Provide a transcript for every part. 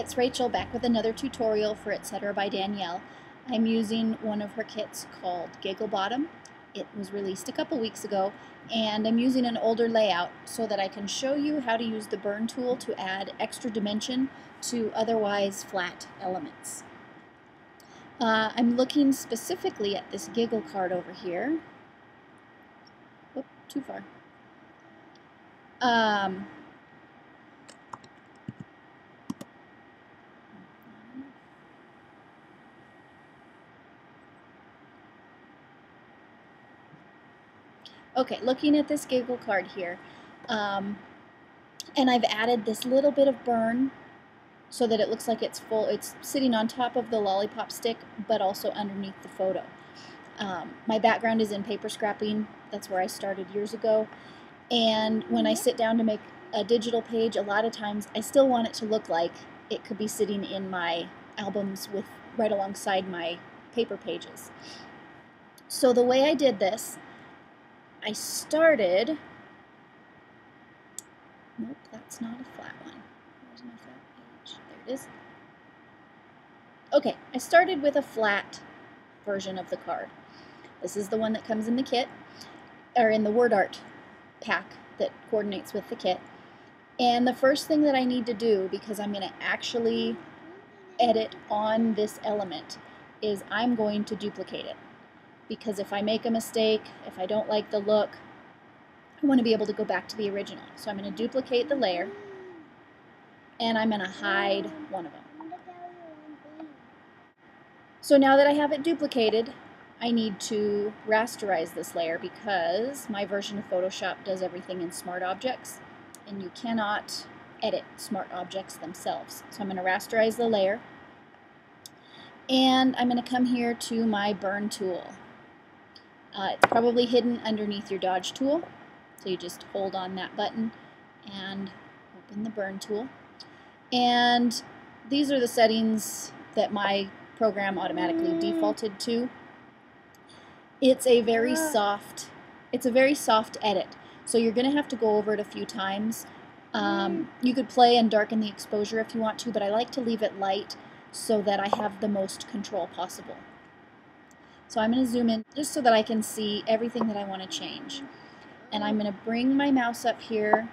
it's Rachel back with another tutorial for Etc. by Danielle. I'm using one of her kits called Giggle Bottom. It was released a couple weeks ago, and I'm using an older layout so that I can show you how to use the burn tool to add extra dimension to otherwise flat elements. I'm looking specifically at this Giggle card over here. Oop, too far. Okay, looking at this Giggle card here, and I've added this little bit of burn so that it looks like it's full. It's sitting on top of the lollipop stick, but also underneath the photo. My background is in paper scrapping. That's where I started years ago. And when I sit down to make a digital page, a lot of times I still want it to look like it could be sitting in my albums with right alongside my paper pages. So the way I did this, I started, nope, that's not a flat one. Where's my flat page? There it is. Okay, I started with a flat version of the card. This is the one that comes in the kit, or in the WordArt pack that coordinates with the kit. And the first thing that I need to do, because I'm going to actually edit on this element, is I'm going to duplicate it. Because if I make a mistake, if I don't like the look, I want to be able to go back to the original. So I'm going to duplicate the layer, and I'm going to hide one of them. So now that I have it duplicated, I need to rasterize this layer because my version of Photoshop does everything in Smart Objects, and you cannot edit Smart Objects themselves. So I'm going to rasterize the layer, and I'm going to come here to my burn tool. It's probably hidden underneath your dodge tool, so you just hold on that button and open the burn tool. And these are the settings that my program automatically defaulted to. It's a very soft edit, so you're going to have to go over it a few times. You could play and darken the exposure if you want to, but I like to leave it light so that I have the most control possible. So I'm going to zoom in just so that I can see everything that I want to change. And I'm going to bring my mouse up here,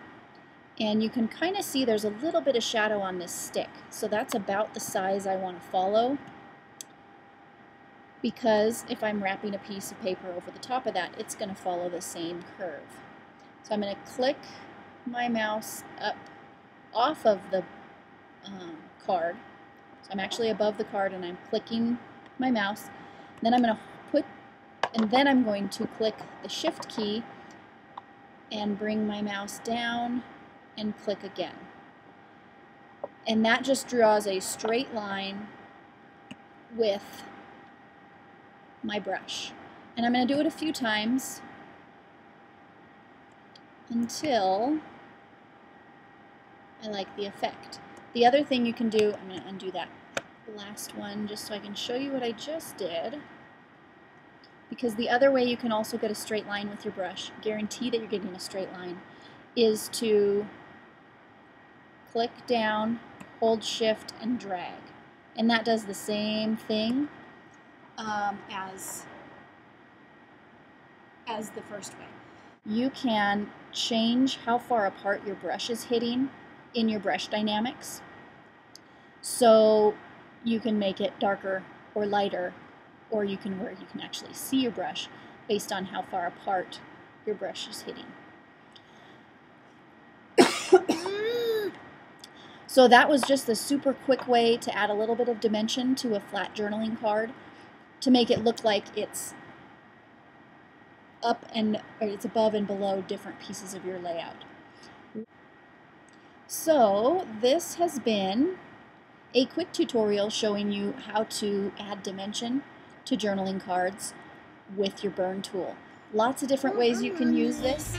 and you can kind of see there's a little bit of shadow on this stick. So that's about the size I want to follow, because if I'm wrapping a piece of paper over the top of that, it's going to follow the same curve. So I'm going to click my mouse up off of the card. So I'm actually above the card, and I'm clicking my mouse. Then I'm going to click the Shift key and bring my mouse down and click again. And that just draws a straight line with my brush. And I'm going to do it a few times until I like the effect. The other thing you can do, I'm going to undo that last one just so I can show you what I just did, because the other way you can also get a straight line with your brush, guarantee that you're getting a straight line, is to click down, hold Shift, and drag. And that does the same thing as the first way. You can change how far apart your brush is hitting in your brush dynamics. So you can make it darker or lighter, or you can actually see your brush based on how far apart your brush is hitting. So that was just a super quick way to add a little bit of dimension to a flat journaling card to make it look like it's it's above and below different pieces of your layout. So this has been a quick tutorial showing you how to add dimension to journaling cards with your burn tool. Lots of different ways you can use this,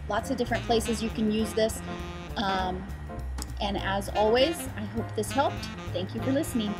lots of different places you can use this, and as always, I hope this helped. Thank you for listening.